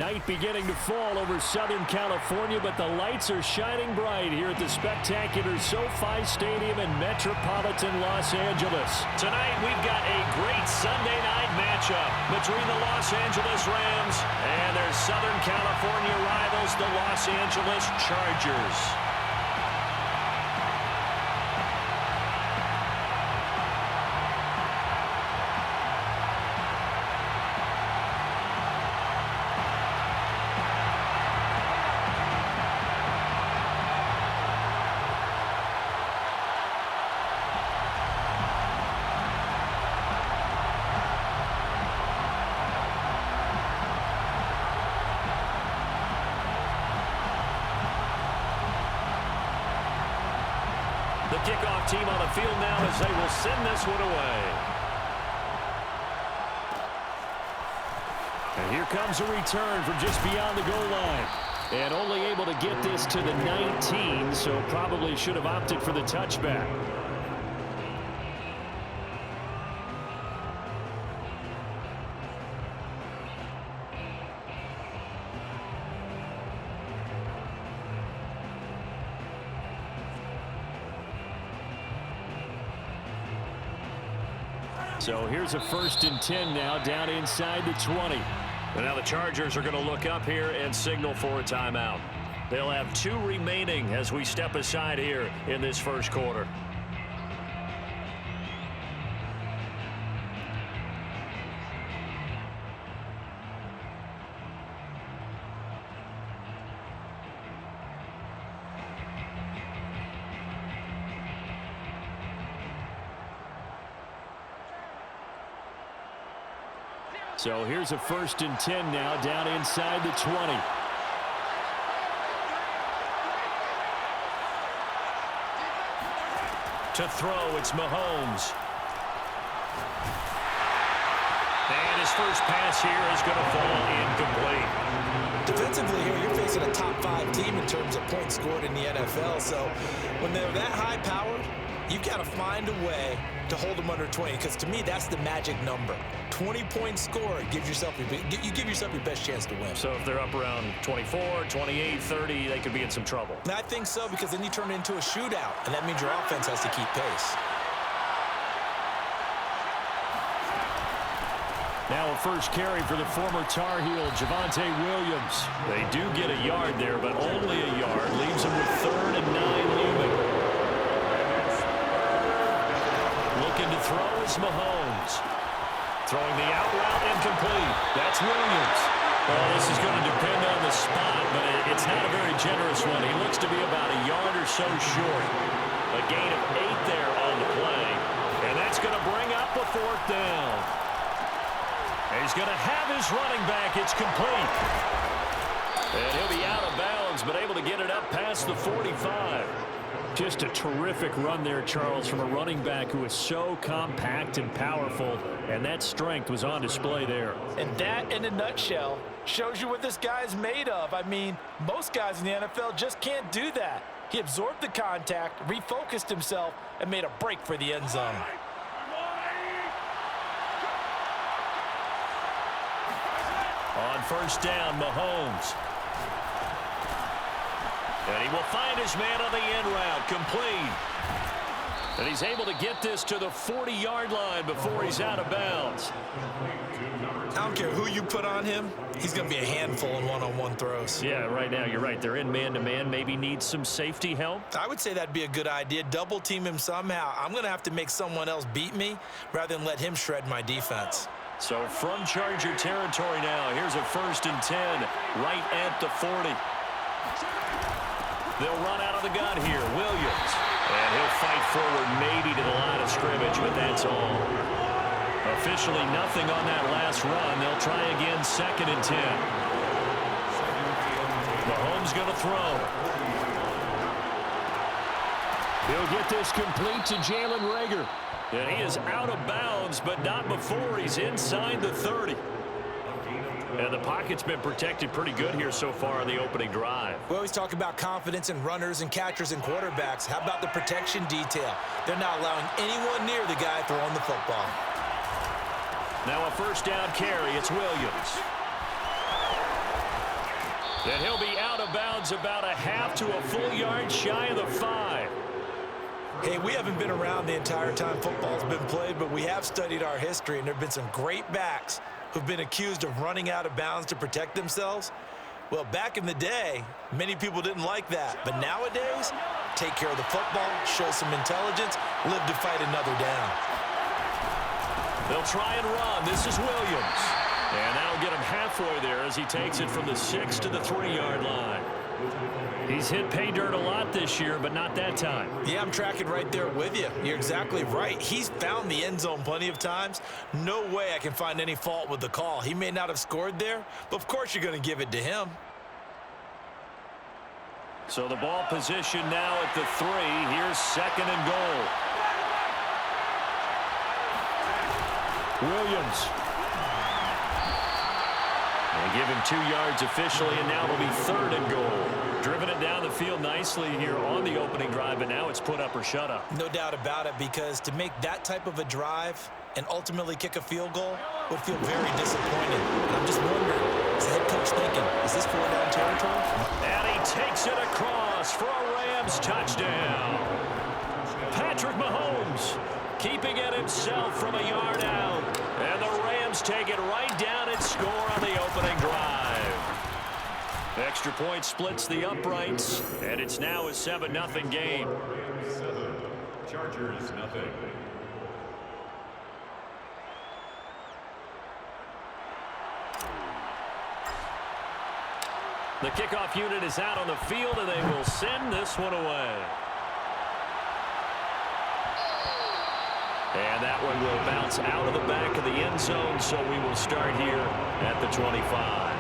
Night beginning to fall over Southern California, but the lights are shining bright here at the spectacular SoFi Stadium in metropolitan Los Angeles. Tonight, we've got a great Sunday night matchup between the Los Angeles Rams and their Southern California rivals, the Los Angeles Chargers. The kickoff team on the field now as they will send this one away. And here comes a return from just beyond the goal line. And only able to get this to the 19, so probably should have opted for the touchback. So here's a 1st and 10 now, down inside the 20. And now the Chargers are going to look up here and signal for a timeout. They'll have 2 remaining as we step aside here in this first quarter. So here's a 1st and 10 now, down inside the 20. To throw, it's Mahomes. And his first pass here is going to fall incomplete. Defensively here, you're facing a top 5 team in terms of points scored in the NFL. So when they're that high-powered, you've got to find a way to hold them under 20, because to me, that's the magic number. 20-point score, you give yourself your best chance to win. So if they're up around 24, 28, 30, they could be in some trouble. And I think so, because then you turn it into a shootout, and that means your offense has to keep pace. Now a first carry for the former Tar Heel, Javonte Williams. They do get a yard there, but only a yard. Leaves them with 3rd and 9 looming. Looking to throw is Mahomes. Throwing the out route incomplete. That's Williams. Well, this is going to depend on the spot, but it's not a very generous one. He looks to be about a yard or so short. A gain of 8 there on the play. And that's going to bring up a 4th down. And he's going to have his running back. It's complete. And he'll be out of bounds, but able to get it up past the 45. Just a terrific run there, Charles, from a running back who is so compact and powerful, and that strength was on display there. And that, in a nutshell, shows you what this guy is made of. I mean, most guys in the NFL just can't do that. He absorbed the contact, refocused himself, and made a break for the end zone. On 1st down, Mahomes. And he will find his man on the end route, complete. And he's able to get this to the 40-yard line before he's out of bounds. I don't care who you put on him, he's going to be a handful in one-on-one throws. Yeah, right now, you're right. They're in man-to-man, maybe needs some safety help. I would say that'd be a good idea. Double-team him somehow. I'm going to have to make someone else beat me rather than let him shred my defense. So from Charger territory now, here's a 1st and 10 right at the 40. They'll run out of the gun here. Williams. And he'll fight forward maybe to the line of scrimmage, but that's all. Officially nothing on that last run. They'll try again 2nd and 10. Mahomes going to throw. He'll get this complete to Jalen Reagor. And he is out of bounds, but not before he's inside the 30. And the pocket's been protected pretty good here so far on the opening drive. We always talk about confidence in runners and catchers and quarterbacks. How about the protection detail? They're not allowing anyone near the guy throwing the football. Now a 1st down carry. It's Williams. And he'll be out of bounds about a half to a full yard shy of the 5. Hey, we haven't been around the entire time football's been played, but we have studied our history, and there have been some great backs who've been accused of running out of bounds to protect themselves. Well, back in the day, many people didn't like that. But nowadays, take care of the football, show some intelligence, live to fight another down. They'll try and run. This is Williams. And that'll get him halfway there as he takes it from the 6 to the 3-yard line. He's hit pay dirt a lot this year, but not that time. Yeah, I'm tracking right there with you. You're exactly right. He's found the end zone plenty of times. No way I can find any fault with the call. He may not have scored there, but of course you're going to give it to him. So the ball position now at the 3. Here's 2nd and goal. Williams. They give him 2 yards officially, and now it'll be 3rd and goal. Driven it down the field nicely here on the opening drive, but now it's put up or shut up. No doubt about it, because to make that type of a drive and ultimately kick a field goal would feel very disappointing. And I'm just wondering, is the head coach thinking, is this 4-down territory? And he takes it across for a Rams touchdown. Patrick Mahomes keeping it himself from a yard out. And the Rams take it right down and score on the opening drive. Extra point splits the uprights, and it's now a 7-0 game. Chargers, nothing. The kickoff unit is out on the field, and they will send this one away. And that one will bounce out of the back of the end zone, so we will start here at the 25.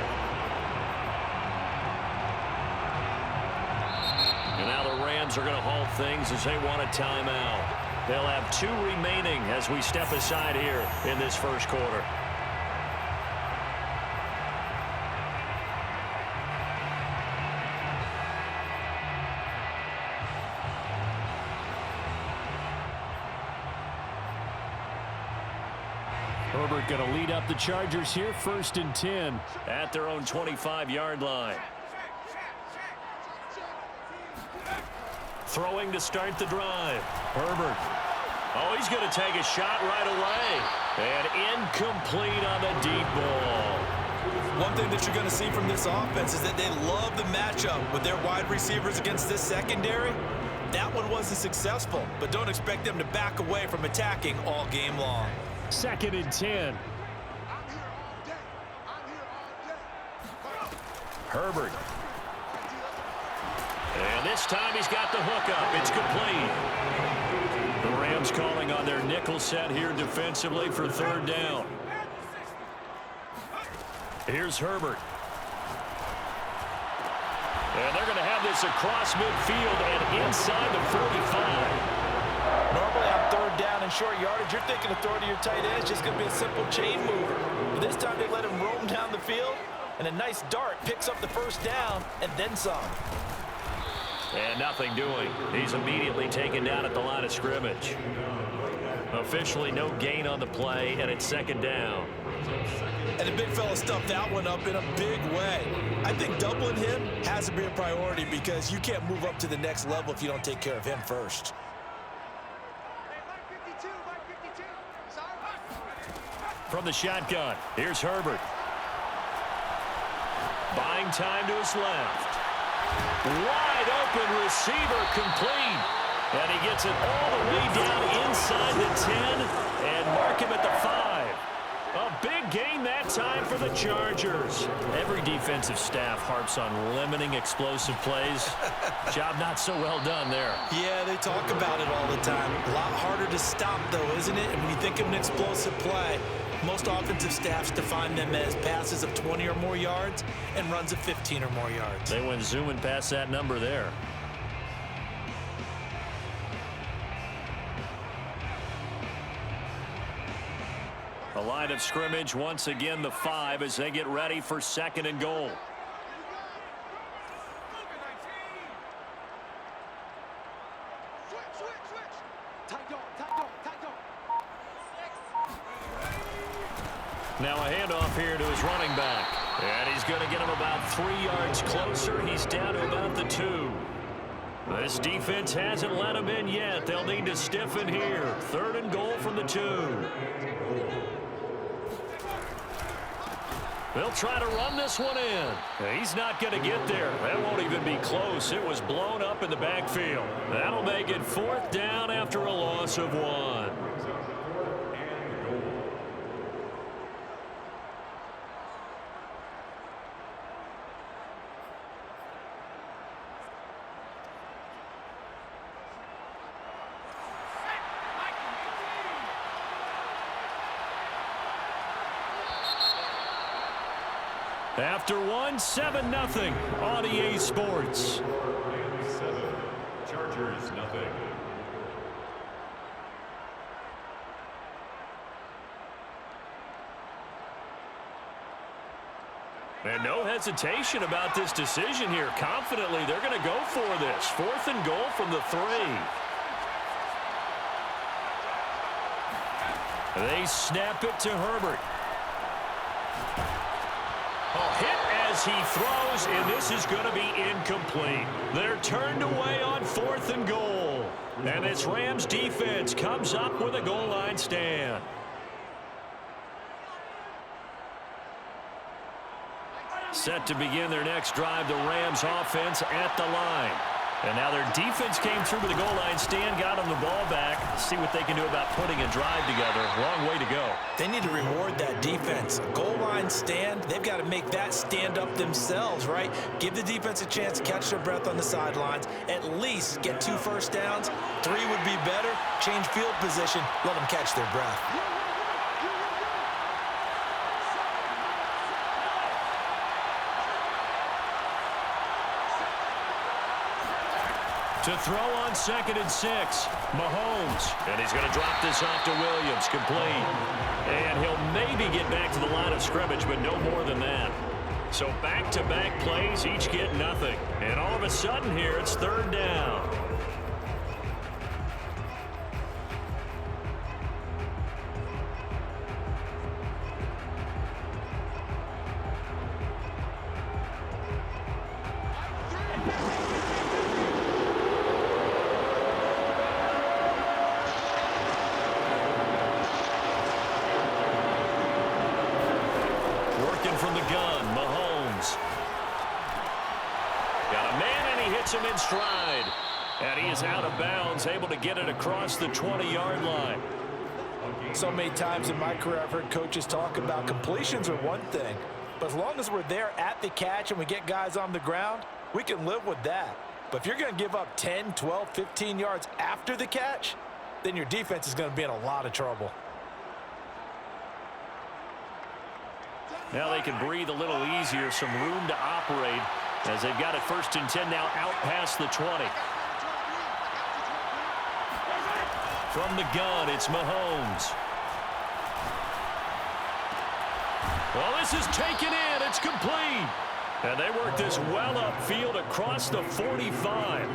And now the Rams are going to halt things as they want a timeout. They'll have 2 remaining as we step aside here in this first quarter. Herbert going to lead up the Chargers here, 1st and 10 at their own 25-yard line. Throwing to start the drive. Herbert. Oh, he's going to take a shot right away. And incomplete on the deep ball. One thing that you're going to see from this offense is that they love the matchup with their wide receivers against this secondary. That one wasn't successful, but don't expect them to back away from attacking all game long. 2nd and 10. Herbert. And this time he's got the hook up. It's complete. The Rams calling on their nickel set here defensively for 3rd down. Here's Herbert. And they're going to have this across midfield and inside the 45. Normally on 3rd down and short yardage, you're thinking of throwing to your tight end. It's just going to be a simple chain mover. But this time they let him roam down the field, and a nice dart picks up the 1st down and then some. And nothing doing. He's immediately taken down at the line of scrimmage. Officially no gain on the play, and it's 2nd down. And the big fella stuffed that one up in a big way. I think doubling him has to be a priority because you can't move up to the next level if you don't take care of him first. From the shotgun, here's Herbert. Buying time to his left. Wide open receiver complete. And he gets it all the way down inside the 10 and mark him at the 5. A big gain that time for the Chargers. Every defensive staff harps on limiting explosive plays. Job not so well done there. Yeah, they talk about it all the time. A lot harder to stop, though, isn't it? And when you think of an explosive play, most offensive staffs define them as passes of 20 or more yards and runs of 15 or more yards. They went zooming past that number there. The line of scrimmage, once again, the 5 as they get ready for 2nd and goal. Now a handoff here to his running back. And he's going to get him about 3 yards closer. He's down to about the 2. This defense hasn't let him in yet. They'll need to stiffen here. 3rd and goal from the 2. They'll try to run this one in. He's not going to get there. That won't even be close. It was blown up in the backfield. That'll make it 4th down after a loss of 1. After 1, 7-0 on EA Sports. 7, Chargers, nothing. And no hesitation about this decision here. Confidently, they're going to go for this. 4th and goal from the 3. They snap it to Herbert. Hit as he throws, and this is going to be incomplete. They're turned away on 4th and goal. And this Rams defense comes up with a goal line stand. Set to begin their next drive, the Rams offense at the line. And now their defense came through with a goal line stand, got them the ball back. See what they can do about putting a drive together. Long way to go. They need to reward that defense. Goal line stand, they've got to make that stand up themselves, right? Give the defense a chance to catch their breath on the sidelines. At least get 2 first downs. 3 would be better. Change field position. Let them catch their breath. To throw on 2nd and 6, Mahomes. And he's going to drop this off to Williams, complete. And he'll maybe get back to the line of scrimmage, but no more than that. So back-to-back plays, each get nothing. And all of a sudden here, it's 3rd down. From the gun, Mahomes. Got a man, and he hits him in stride. And he is out of bounds, able to get it across the 20-yard line. So many times in my career, I've heard coaches talk about completions are one thing. But as long as we're there at the catch and we get guys on the ground, we can live with that. But if you're going to give up 10, 12, 15 yards after the catch, then your defense is going to be in a lot of trouble. Now they can breathe a little easier, some room to operate as they've got it 1st and 10 now out past the 20. From the gun, it's Mahomes. Well, this is taken in. It's complete. And they work this well upfield across the 45.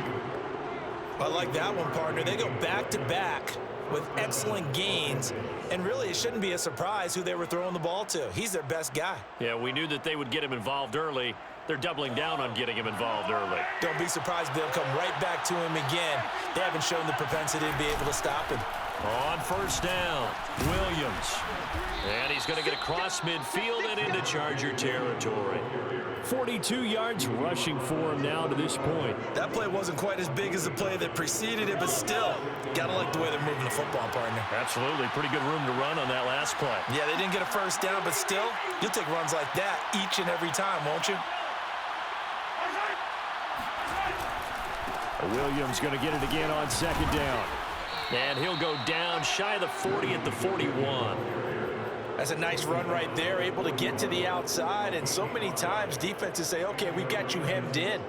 I like that one, partner. They go back-to-back with excellent gains. And really, it shouldn't be a surprise who they were throwing the ball to. He's their best guy. Yeah, we knew that they would get him involved early. They're doubling down on getting him involved early. Don't be surprised if they'll come right back to him again. They haven't shown the propensity to be able to stop him. On 1st down, Williams. And he's going to get across midfield and into Charger territory. 42 yards rushing for him now to this point. That play wasn't quite as big as the play that preceded it, but still, got to like the way they're moving the football, partner. Absolutely. Pretty good room to run on that last play. Yeah, they didn't get a 1st down, but still, you'll take runs like that each and every time, won't you? Williams going to get it again on 2nd down. And he'll go down shy of the 40 at the 41. That's a nice run right there, able to get to the outside. And so many times defenses say, okay, we got you hemmed in.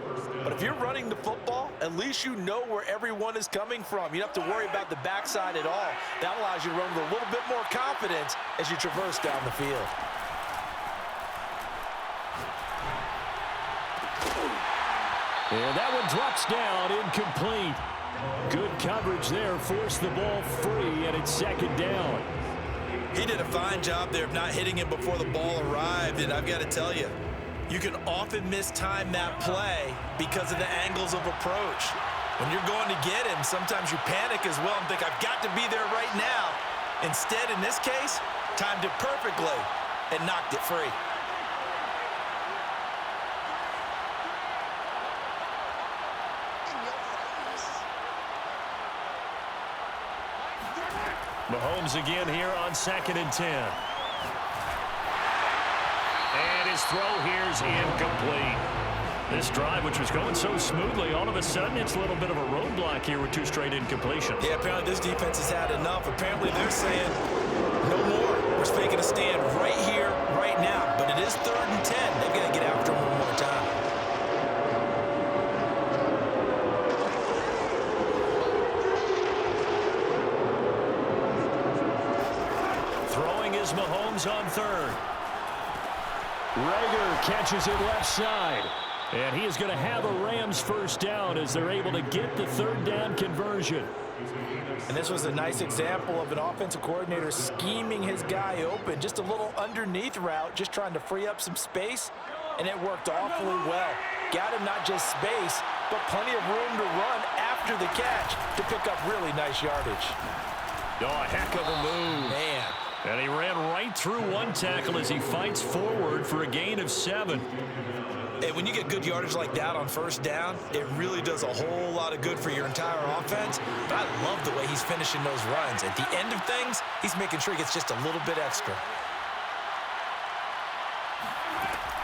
But if you're running the football, at least you know where everyone is coming from. You don't have to worry about the backside at all. That allows you to run with a little bit more confidence as you traverse down the field. And that one drops down, incomplete. Good coverage there, forced the ball free, and it's 2nd down. He did a fine job there of not hitting him before the ball arrived, and I've got to tell you, you can often mistime that play because of the angles of approach. When you're going to get him, sometimes you panic as well and think, I've got to be there right now. Instead, in this case, timed it perfectly and knocked it free. Mahomes again here on 2nd and 10. And his throw here's incomplete. This drive, which was going so smoothly, all of a sudden it's a little bit of a roadblock here with 2 straight incompletions. Yeah, apparently this defense has had enough. Apparently they're saying, no more. We're making a stand right here, right now. But it is 3rd and 10. They've got to get after him one more time. Throwing is Mahomes on 3rd. Rager catches it left side. And he is going to have a Rams first down as they're able to get the 3rd down conversion. And this was a nice example of an offensive coordinator scheming his guy open. Just a little underneath route, just trying to free up some space. And it worked awfully well. Got him not just space, but plenty of room to run after the catch to pick up really nice yardage. Oh, a heck of a move. Man. And he ran right through one tackle as he fights forward for a gain of 7. Hey, when you get good yardage like that on 1st down, it really does a whole lot of good for your entire offense. But I love the way he's finishing those runs. At the end of things, he's making sure he gets just a little bit extra.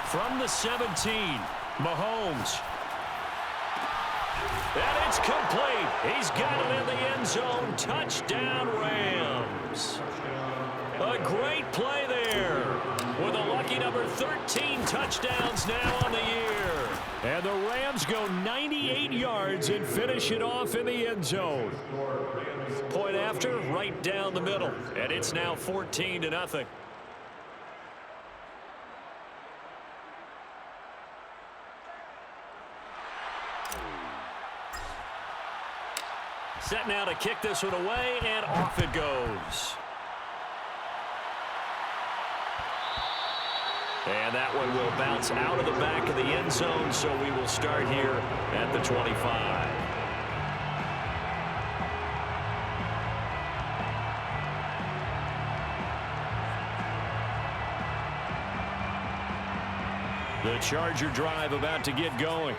From the 17, Mahomes. And it's complete. He's got it in the end zone. Touchdown, Rams. A great play there with a lucky number 13 touchdowns now on the year. And the Rams go 98 yards and finish it off in the end zone. Point after, right down the middle. And it's now 14-0. Set now to kick this one away, and off it goes. And that one will bounce out of the back of the end zone, so we will start here at the 25. The Charger drive about to get going.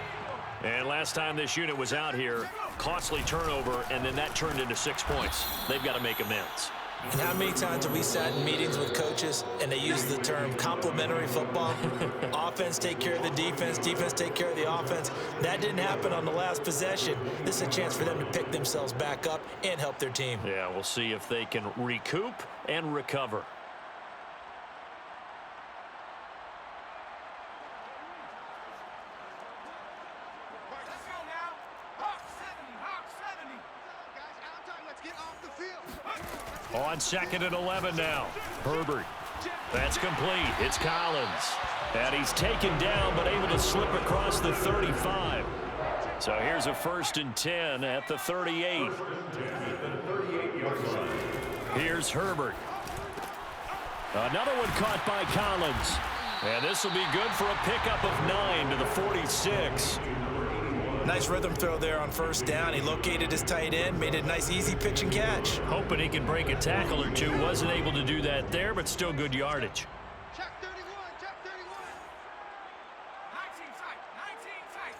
And last time this unit was out here, costly turnover, and then that turned into 6 points. They've got to make amends. And how many times have we sat in meetings with coaches and they use the term complementary football? Offense take care of the defense, defense take care of the offense. That didn't happen on the last possession. This is a chance for them to pick themselves back up and help their team. Yeah, we'll see if they can recoup and recover. On 2nd and 11 now. Herbert. That's complete. It's Collins. And he's taken down but able to slip across the 35. So here's a 1st and 10 at the 38. Here's Herbert. Another one caught by Collins. And this will be good for a pickup of 9 to the 46. Nice rhythm throw there on 1st down. He located his tight end, made it a nice, easy pitch and catch. Hoping he can break a tackle or two. Wasn't able to do that there, but still good yardage. Check 31, check 31. 19 tight, 19 tight.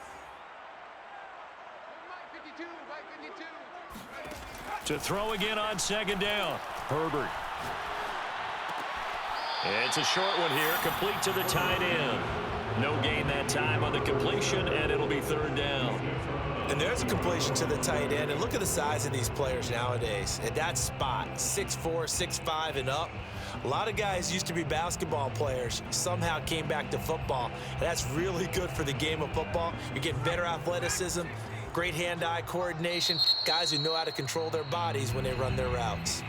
Right 52, right 52. To throw again on 2nd down. Herbert. It's a short one here, complete to the tight end. No gain that time on the completion, and it'll be 3rd down. And there's a completion to the tight end. And look at the size of these players nowadays. At that spot, 6'4", 6'5", and up. A lot of guys used to be basketball players, somehow came back to football. And that's really good for the game of football. You're getting better athleticism, great hand-eye coordination, guys who know how to control their bodies when they run their routes.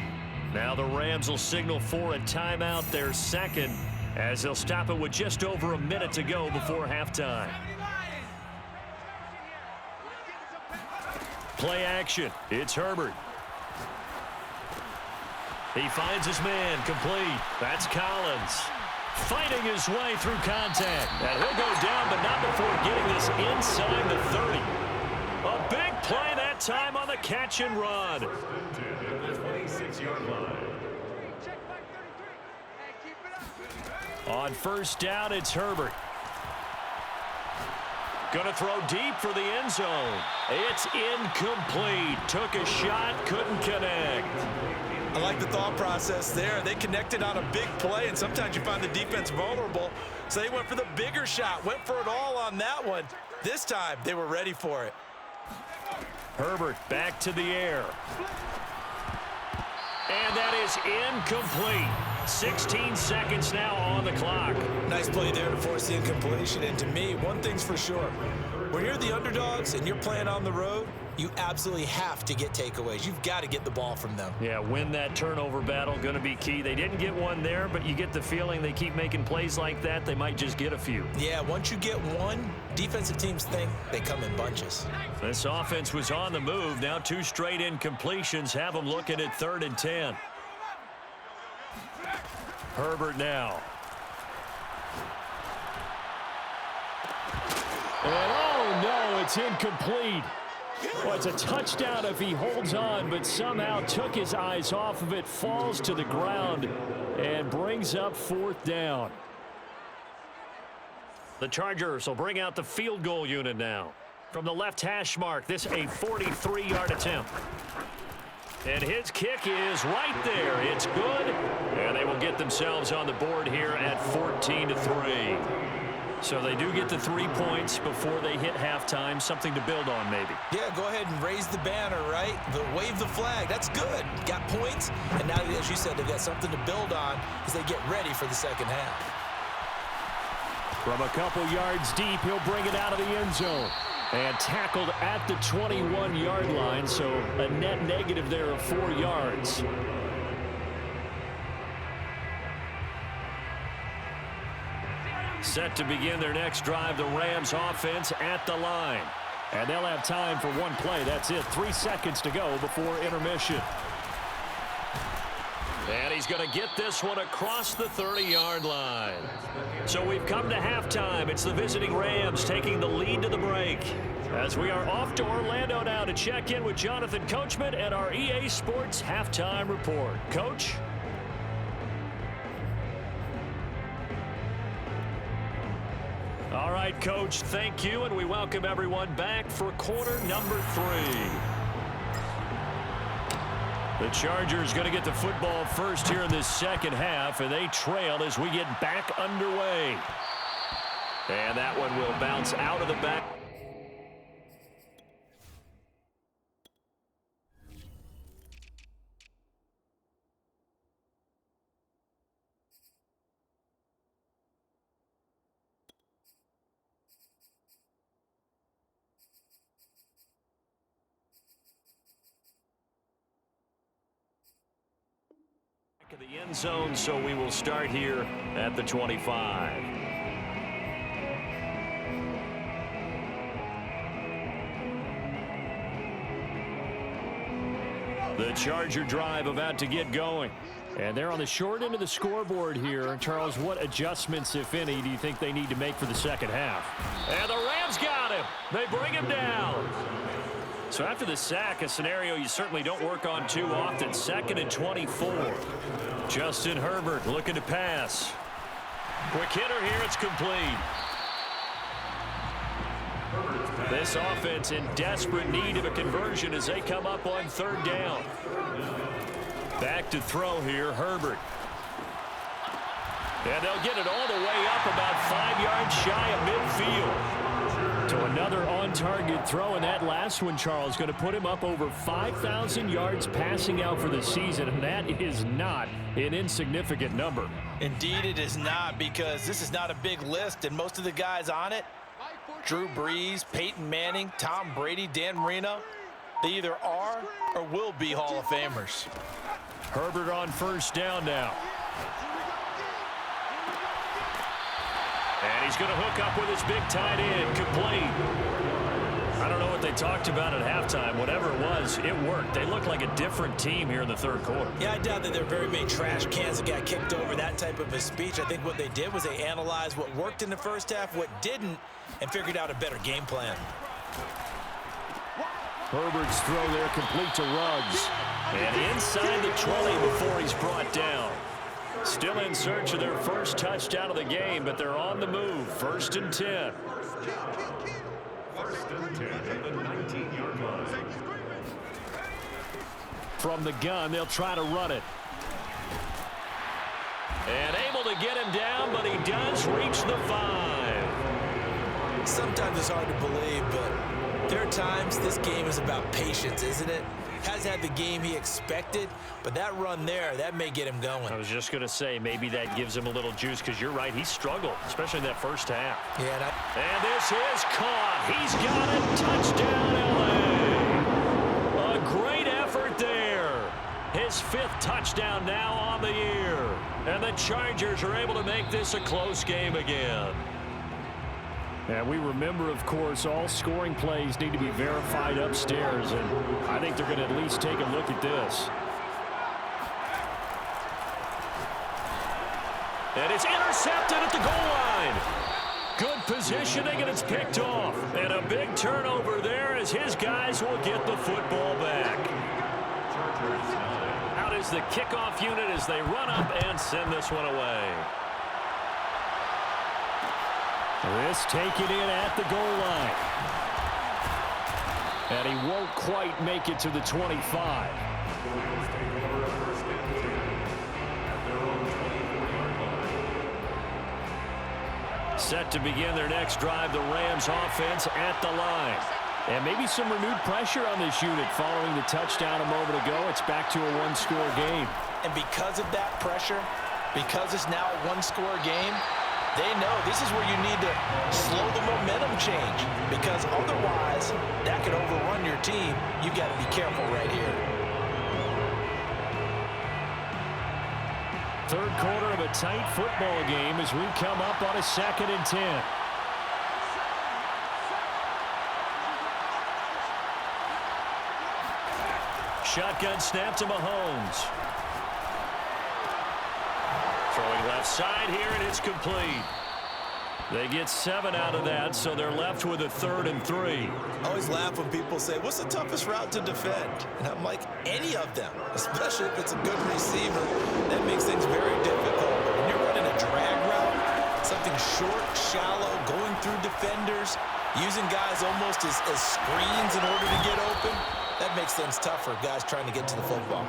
Now the Rams will signal for a timeout, their 2nd, as they'll stop it with just over a minute to go before halftime. Play action. It's Herbert. He finds his man, complete. That's Collins. Fighting his way through contact. And he'll go down, but not before getting this inside the 30. A big play that time on the catch and run. 26-yard line. On first down, it's Herbert. Going to throw deep for the end zone. It's incomplete. Took a shot, couldn't connect. I like the thought process there. They connected on a big play, and sometimes you find the defense vulnerable. So they went for the bigger shot, went for it all on that one. This time, they were ready for it. Herbert back to the air. And that is incomplete. 16 seconds now on the clock. Nice play there to force the incompletion. And to me, one thing's for sure. When you're the underdogs and you're playing on the road, you absolutely have to get takeaways. You've got to get the ball from them. Yeah, win that turnover battle, going to be key. They didn't get one there, but you get the feeling they keep making plays like that, they might just get a few. Yeah, once you get one, defensive teams think they come in bunches. This offense was on the move. Now 2 straight incompletions have them looking at 3rd and 10. Herbert now. And oh no, it's incomplete. Well, it's a touchdown if he holds on, but somehow took his eyes off of it, falls to the ground, and brings up 4th down. The Chargers will bring out the field goal unit now. From the left hash mark, this a 43-yard attempt. And his kick is right there. It's good. And they will get themselves on the board here at 14-3. So they do get the 3 points before they hit halftime. Something to build on, maybe. Yeah, go ahead and raise the banner, right? Wave the flag. That's good. Got points. And now, as you said, they've got something to build on as they get ready for the second half. From a couple yards deep, he'll bring it out of the end zone. And tackled at the 21-yard line, so a net negative there of 4 yards. Set to begin their next drive, the Rams offense at the line. And they'll have time for one play. That's it. 3 seconds to go before intermission. And he's going to get this one across the 30-yard line. So we've come to halftime. It's the visiting Rams taking the lead to the break. As we are off to Orlando now to check in with Jonathan Coachman and our EA Sports Halftime Report. Coach? All right, Coach, thank you, and we welcome everyone back for quarter number 3. The Chargers going to get the football first here in this second half, and they trail as we get back underway. And that one will bounce out of the back. Of the end zone, so we will start here at the 25. The Charger drive about to get going. And they're on the short end of the scoreboard here. Charles, what adjustments, if any, do you think they need to make for the second half? And the Rams got him. They bring him down. So after the sack, a scenario you certainly don't work on too often. 2nd and 24. Justin Herbert looking to pass. Quick hitter here, it's complete. This offense in desperate need of a conversion as they come up on 3rd down. Back to throw here, Herbert. And they'll get it all the way up about 5 yards shy of midfield. To another on-target throw, and that last one, Charles, going to put him up over 5,000 yards passing out for the season, and that is not an insignificant number. Indeed it is not, because this is not a big list, and most of the guys on it, Drew Brees, Peyton Manning, Tom Brady, Dan Marino, they either are or will be Hall of Famers. Herbert on first down now. And he's going to hook up with his big tight end, complete. I don't know what they talked about at halftime. Whatever it was, it worked. They looked like a different team here in the third quarter. Yeah, I doubt that there are very many trash cans that got kicked over, that type of a speech. I think what they did was they analyzed what worked in the first half, what didn't, and figured out a better game plan. Herbert's throw there complete to Ruggs. And inside the 20 before he's brought down. Still in search of their first touchdown of the game, but they're on the move. 1st and 10. 1st and 10 at the 19-yard line. From the gun, they'll try to run it. And able to get him down, but he does reach the 5. Sometimes it's hard to believe, but there are times this game is about patience, isn't it? Hasn't had the game he expected, but that run there, that may get him going. I was just going to say, maybe that gives him a little juice, because you're right, he struggled, especially in that first half. Yeah, and this is caught. He's got it. Touchdown, L.A. A great effort there. His 5th touchdown now on the year. And the Chargers are able to make this a close game again. And we remember, of course, all scoring plays need to be verified upstairs, and I think they're going to at least take a look at this. And it's intercepted at the goal line. Good positioning, and it's picked off. And a big turnover there as his guys will get the football back. Out is the kickoff unit as they run up and send this one away. This taken in at the goal line. And he won't quite make it to the 25. Set to begin their next drive, the Rams offense at the line. And maybe some renewed pressure on this unit following the touchdown a moment ago. It's back to a one-score game. And because of that pressure, because it's now a one-score game, they know this is where you need to slow the momentum change, because otherwise that could overrun your team. You've got to be careful right here. Third quarter of a tight football game as we come up on a 2nd and 10. Shotgun snap to Mahomes. Throwing left side here, and it's complete. They get 7 out of that, so they're left with a 3rd and 3. I always laugh when people say, what's the toughest route to defend? And I'm like, any of them, especially if it's a good receiver. That makes things very difficult. But when you're running a drag route, something short, shallow, going through defenders, using guys almost as screens in order to get open, that makes things tough for guys trying to get to the football.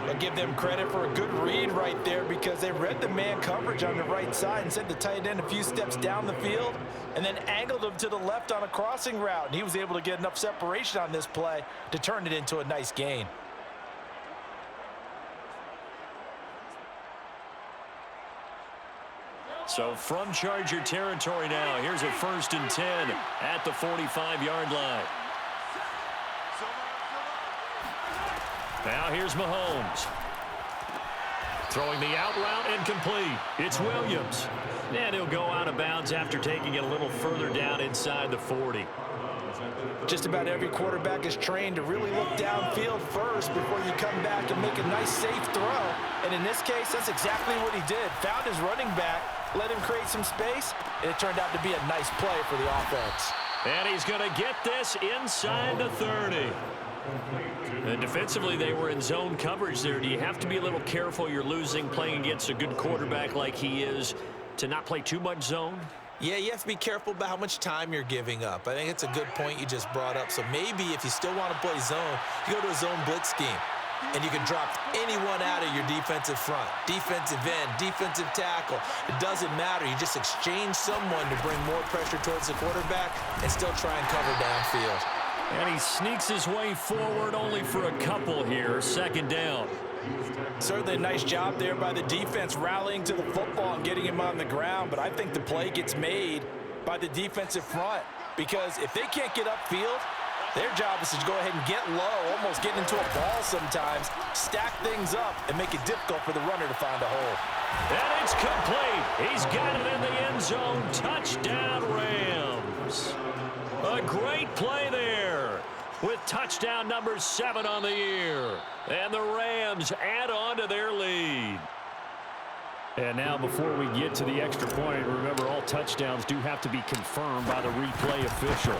But give them credit for a good read right there, because they read the man coverage on the right side and sent the tight end a few steps down the field and then angled him to the left on a crossing route. And he was able to get enough separation on this play to turn it into a nice gain. So from Charger territory now, here's a 1st and 10 at the 45-yard line. Now here's Mahomes. Throwing the out route incomplete. It's Williams. And he'll go out of bounds after taking it a little further down inside the 40. Just about every quarterback is trained to really look downfield first before you come back and make a nice, safe throw. And in this case, that's exactly what he did. Found his running back, let him create some space, and it turned out to be a nice play for the offense. And he's going to get this inside the 30. And defensively, they were in zone coverage there. Do you have to be a little careful? You're losing, playing against a good quarterback like he is, to not play too much zone? Yeah, you have to be careful about how much time you're giving up. I think it's a good point you just brought up. So maybe if you still want to play zone, you go to a zone blitz scheme, and you can drop anyone out of your defensive front, defensive end, defensive tackle. It doesn't matter. You just exchange someone to bring more pressure towards the quarterback and still try and cover downfield. And he sneaks his way forward only for a couple here. 2nd down. Certainly a nice job there by the defense rallying to the football and getting him on the ground. But I think the play gets made by the defensive front, because if they can't get upfield, Their job is to go ahead and get low, almost get into a ball sometimes, stack things up, and make it difficult for the runner to find a hole. And it's complete. He's got it in the end zone. Touchdown, Rams. A great play there with touchdown number 7 on the year. And the Rams add on to their lead. And now before we get to the extra point, remember all touchdowns do have to be confirmed by the replay official.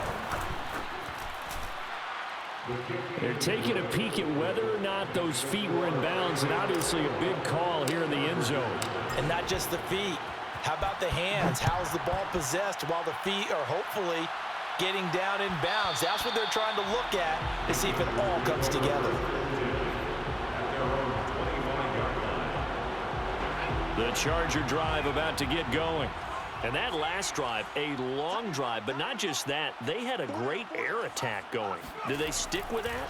They're taking a peek at whether or not those feet were in bounds, and obviously a big call here in the end zone. And not just the feet. How about the hands? How's the ball possessed while the feet are hopefully getting down in bounds? That's what they're trying to look at to see if it all comes together. The Charger drive about to get going. And that last drive, a long drive, but not just that. They had a great air attack going. Did they stick with that?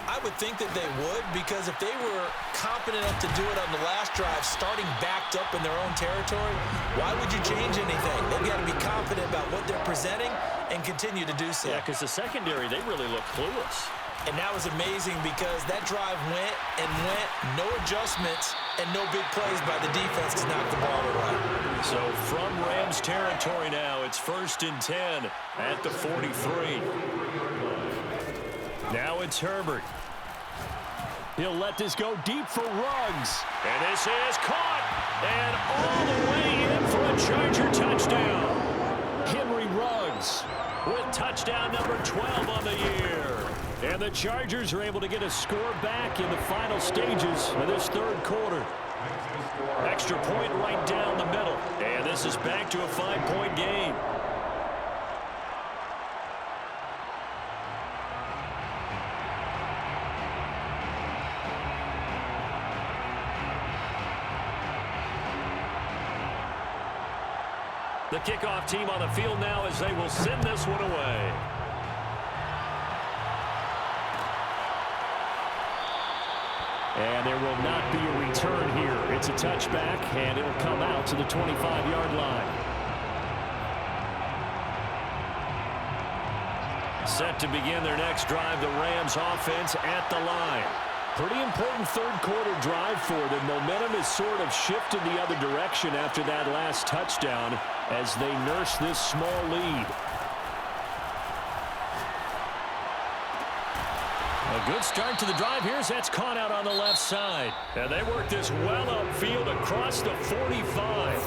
I would think that they would, because if they were confident enough to do it on the last drive, starting backed up in their own territory, why would you change anything? They've got to be confident about what they're presenting and continue to do so. Yeah, because the secondary, they really look clueless. And that was amazing because that drive went and went, no adjustments, and no big plays by the defense to knock the ball away. So from Rams territory now, it's 1st and 10 at the 43. Now it's Herbert. He'll let this go deep for Ruggs. And this is caught. And all the way in for a Charger touchdown. Henry Ruggs with touchdown number 12 on the year. And the Chargers are able to get a score back in the final stages of this third quarter. Extra point right down the middle. And this is back to a 5-point game. The kickoff team on the field now as they will send this one away. And there will not be a return here. It's a touchback, and it'll come out to the 25-yard line. Set to begin their next drive, the Rams offense at the line. Pretty important third quarter drive for them. Momentum has sort of shifted the other direction after that last touchdown as they nurse this small lead. A good start to the drive. Here's that's caught out on the left side. And they work this well upfield across the 45.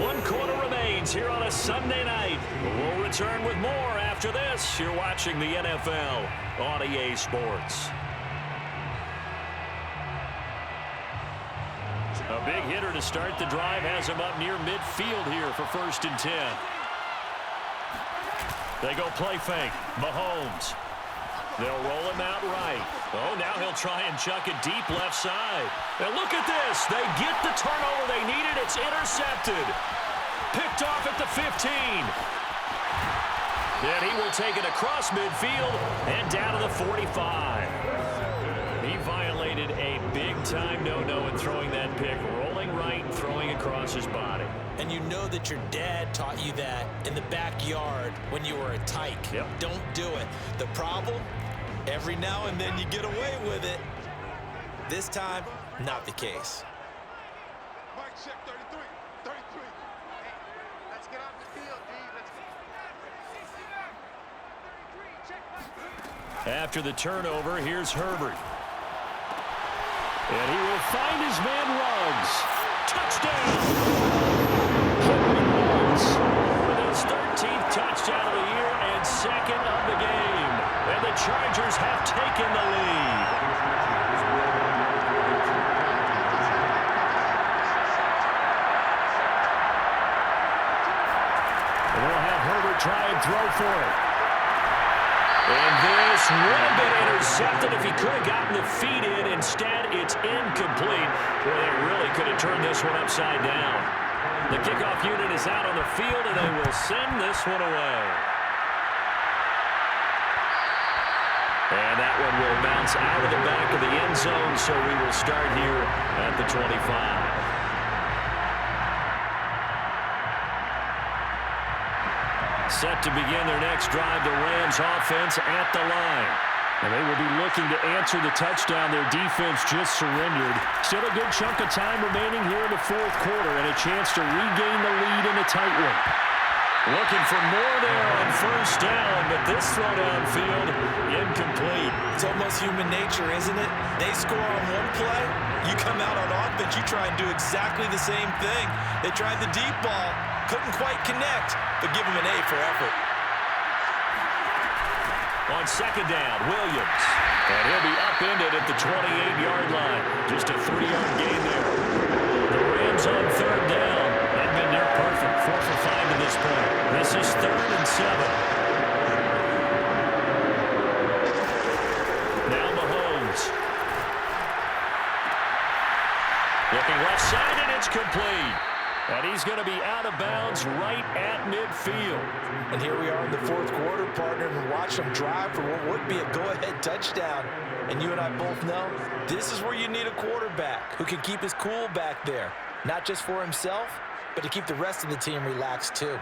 1 quarter remains here on a Sunday night. We'll return with more after this. You're watching the NFL on EA Sports. A big hitter to start the drive has him up near midfield here for 1st and 10. They go play fake. Mahomes. They'll roll him out right. Oh, now he'll try and chuck it deep left side. And look at this. They get the turnover they needed. It's intercepted. Picked off at the 15. Then he will take it across midfield and down to the 45. He violated a big-time no-no in throwing that pick. Rolling right, throwing across his body. And you know that your dad taught you that in the backyard when you were a tyke. Yep. Don't do it. The problem, every now and then you get away with it. This time, not the case. Mike, check 33. 33. Hey, let's get off the field, D. Let's go. 33, check Mike. After the turnover, here's Herbert. And he will find his man Ruggs. Touchdown! Henry Ruggs with his 13th touchdown of the year and 2nd of the game. And the Chargers have taken the lead. And they'll have Herbert try and throw for it. And this would have been intercepted if he could have gotten the feet in. Instead, it's incomplete. Boy, they really could have turned this one upside down. The kickoff unit is out on the field, and they will send this one away. And that one will bounce out of the back of the end zone, so we will start here at the 25. Set to begin their next drive, the Rams offense at the line. And they will be looking to answer the touchdown their defense just surrendered. Still a good chunk of time remaining here in the fourth quarter and a chance to regain the lead in a tight one. Looking for more there on first down, but this throw downfield, incomplete. It's almost human nature, isn't it? They score on one play, you come out on offense, you try and do exactly the same thing. They tried the deep ball, couldn't quite connect, but give them an A for effort. On second down, Williams. And he'll be upended at the 28-yard line. Just a 3-yard gain there. The Rams on third down. They've been near perfect. 4 for 5 to this point. This is 3rd and 7. Now Mahomes. Looking left side, and it's complete. And he's going to be out of bounds right at midfield. And here we are in the fourth quarter, partner, and watch them drive for what would be a go-ahead touchdown. And you and I both know this is where you need a quarterback who can keep his cool back there. Not just for himself, but to keep the rest of the team relaxed too.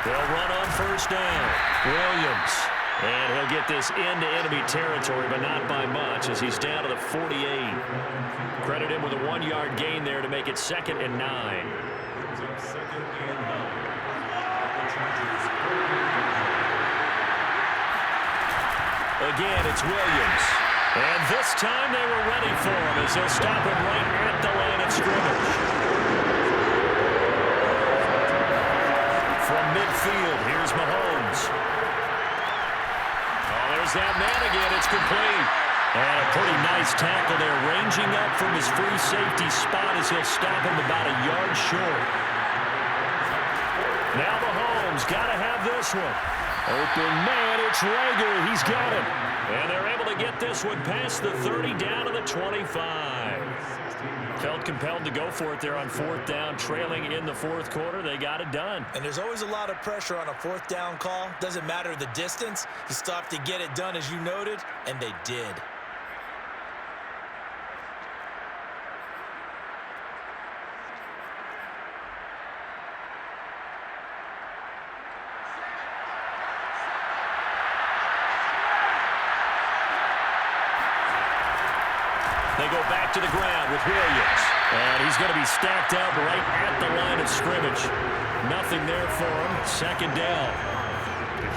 They'll run on first down. Williams. And he'll get this into enemy territory, but not by much as he's down to the 48. Credit him with a 1-yard gain there to make it 2nd and 9. Again, it's Williams. And this time they were ready for him as they'll stop him right at the line of scrimmage. From midfield, here's Mahomes. There's that man again. It's complete. And a pretty nice tackle there, ranging up from his free safety spot as he'll stop him about a yard short. Now Mahomes got to have this one. Open man, it's Rager. He's got him. And they're able to get this one past the 30 down to the 25. Felt compelled to go for it there on 4th down, trailing in the fourth quarter. They got it done. And there's always a lot of pressure on a 4th down call. Doesn't matter the distance. You stop to get it done, as you noted, and they did. They go back to the ground with Williams. And he's going to be stacked up right at the line of scrimmage. Nothing there for him. 2nd down.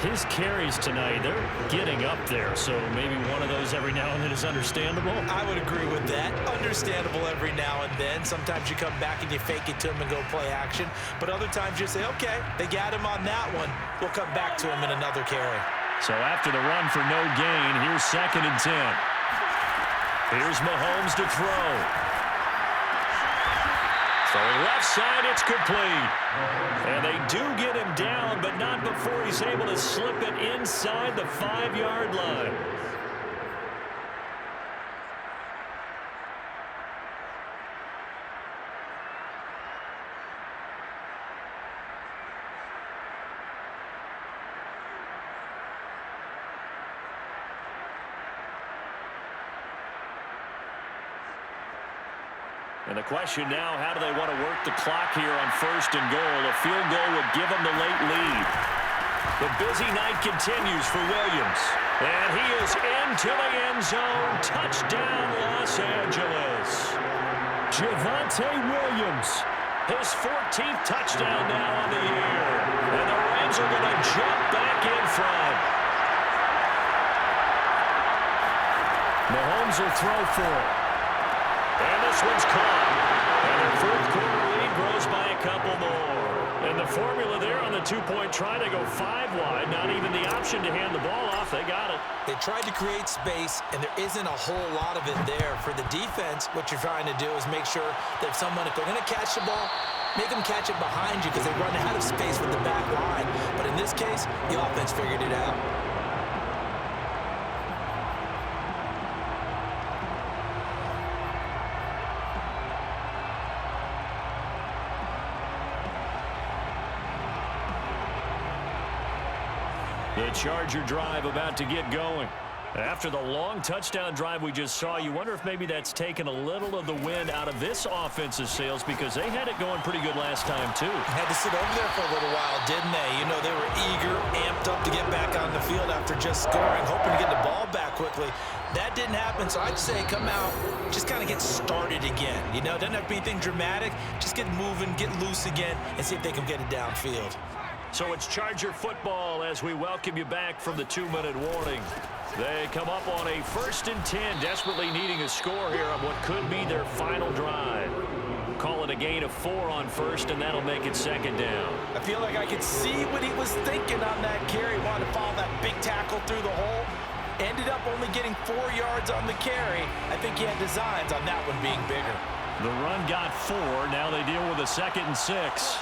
His carries tonight, they're getting up there. So maybe one of those every now and then is understandable. I would agree with that. Understandable every now and then. Sometimes you come back and you fake it to him and go play action. But other times you say, okay, they got him on that one. We'll come back to him in another carry. So after the run for no gain, here's 2nd and 10. Here's Mahomes to throw. Throwing left side, it's complete. And they do get him down, but not before he's able to slip it inside the 5-yard line. And the question now, how do they want to work the clock here on 1st and goal? A field goal would give them the late lead. The busy night continues for Williams. And he is into the end zone. Touchdown, Los Angeles. Javonte Williams. His 14th touchdown now on the year. And the Rams are going to jump back in front. Mahomes will throw for it. And this one's caught. And their fourth quarter lead grows by a couple more. And the formula there on the 2-point try to go 5 wide. Not even the option to hand the ball off. They got it. They tried to create space, and there isn't a whole lot of it there. For the defense, what you're trying to do is make sure that someone, if they're going to catch the ball, make them catch it behind you because they run out of space with the back line. But in this case, the offense figured it out. The Charger drive about to get going. After the long touchdown drive we just saw, you wonder if maybe that's taken a little of the wind out of this offense's sails because they had it going pretty good last time, too. Had to sit over there for a little while, didn't they? You know, they were eager, amped up to get back on the field after just scoring, hoping to get the ball back quickly. That didn't happen, so I'd say come out, just kind of get started again. You know, doesn't have to be anything dramatic. Just get moving, get loose again, and see if they can get it downfield. So it's Charger football as we welcome you back from the 2-minute warning. They come up on a 1st and 10, desperately needing a score here on what could be their final drive. Call it a gain of 4 on 1st, and that'll make it 2nd down. I feel like I could see what he was thinking on that carry. Wanted to follow that big tackle through the hole. Ended up only getting 4 yards on the carry. I think he had designs on that one being bigger. The run got 4. Now they deal with a 2nd and 6.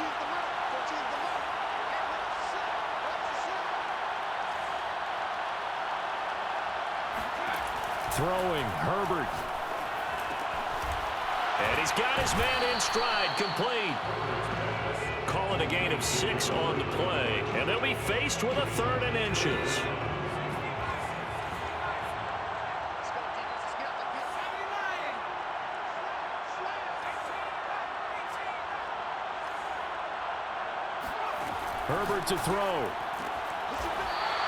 Throwing, Herbert. And he's got his man in stride, complete. Call it a gain of 6 on the play. And they'll be faced with a 3rd and inches. Herbert to throw.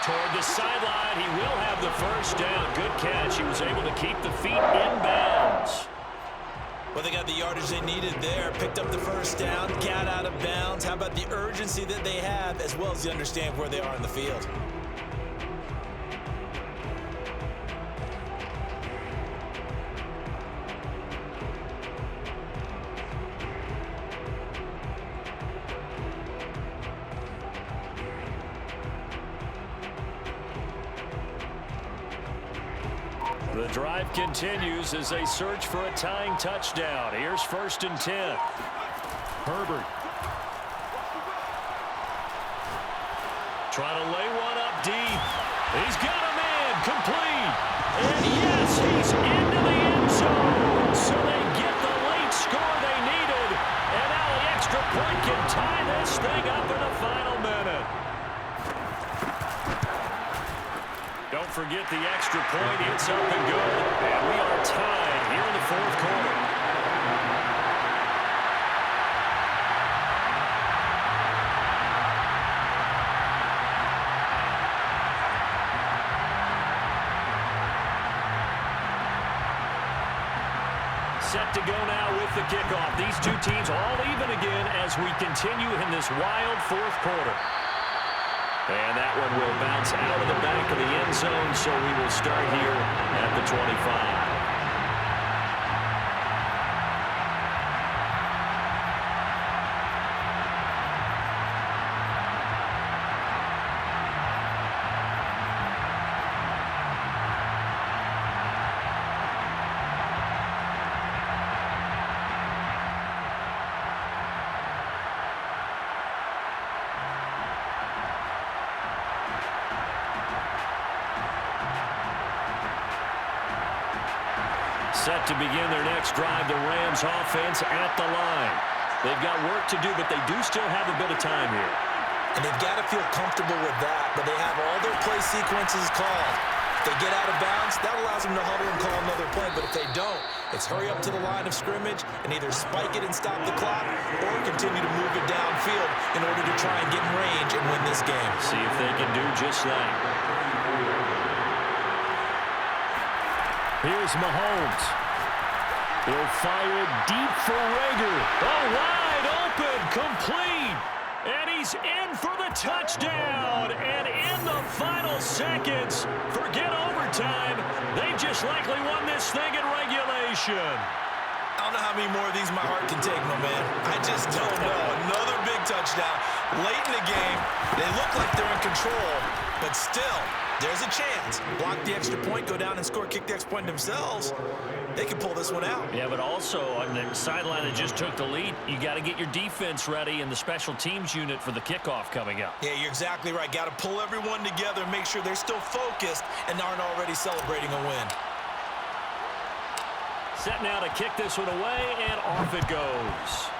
Toward the sideline, he will have the 1st down. Good catch. He was able to keep the feet in bounds. Well, they got the yardage they needed there. Picked up the 1st down, got out of bounds. How about the urgency that they have, as well as they understand where they are in the field? The drive continues as they search for a tying touchdown. Here's 1st and 10. Herbert. Trying to lay one up deep. He's got a man complete. And yes, he's into the end zone. So they get the late score they needed. And now the extra point can tie this thing up in the final minute. Don't forget the extra point. It's up and good. And we are tied here in the 4th quarter. Set to go now with the kickoff. These two teams all even again as we continue in this wild 4th quarter. And that one will bounce out of the back of the end zone, so we will start here at the 25. Set to begin their next drive, the Rams offense at the line. They've got work to do, but they do still have a bit of time here. And they've got to feel comfortable with that, but they have all their play sequences called. If they get out of bounds, that allows them to huddle and call another play, but if they don't, it's hurry up to the line of scrimmage and either spike it and stop the clock or continue to move it downfield in order to try and get in range and win this game. See if they can do just that. Here's Mahomes. He'll fire it deep for Rager. Oh, wide open, complete. And he's in for the touchdown. And in the final seconds, forget overtime. They just likely won this thing in regulation. I don't know how many more of these my heart can take, my man. I just don't know. Another big touchdown. Late in the game, they look like they're in control, but still, there's a chance. Block the extra point, go down and score, kick the extra point themselves. They can pull this one out. Yeah, but also on the sideline that just took the lead, you got to get your defense ready and the special teams unit for the kickoff coming up. Yeah, you're exactly right. Got to pull everyone together and make sure they're still focused and aren't already celebrating a win. Set now to kick this one away, and off it goes.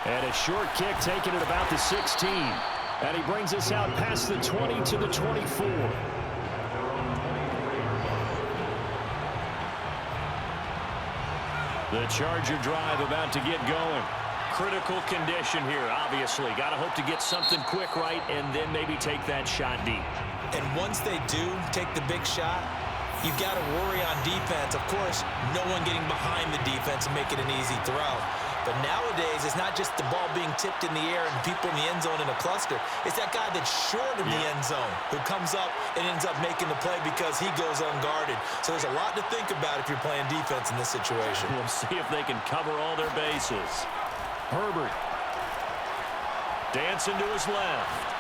And a short kick taken at about the 16. And he brings us out past the 20 to the 24. The Charger drive about to get going. Critical condition here, obviously. Got to hope to get something quick right and then maybe take that shot deep. And once they do take the big shot, you got to worry on defense. Of course, no one getting behind the defense and make it an easy throw. But nowadays, it's not just the ball being tipped in the air and people in the end zone in a cluster. It's that guy that's short of the end zone who comes up and ends up making the play because he goes unguarded. So there's a lot to think about if you're playing defense in this situation. We'll see if they can cover all their bases. Herbert. Dancing to his left.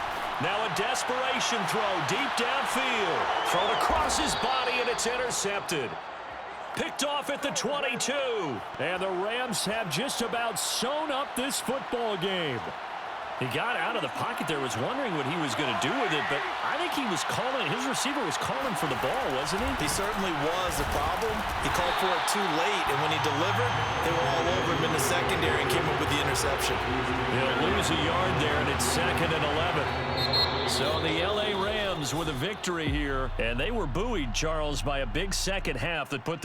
Now a desperation throw deep downfield. Thrown across his body, and it's intercepted. Picked off at the 22. And the Rams have just about sewn up this football game. He got out of the pocket there, was wondering what he was going to do with it, but I think he was calling, his receiver was calling for the ball, wasn't he? He certainly was. The problem, he called for it too late, and when he delivered, they were all over him in the secondary and came up with the interception. He'll lose a yard there, and it's 2nd and 11. So the L.A. Rams with a victory here, and they were buoyed, Charles, by a big second half that put them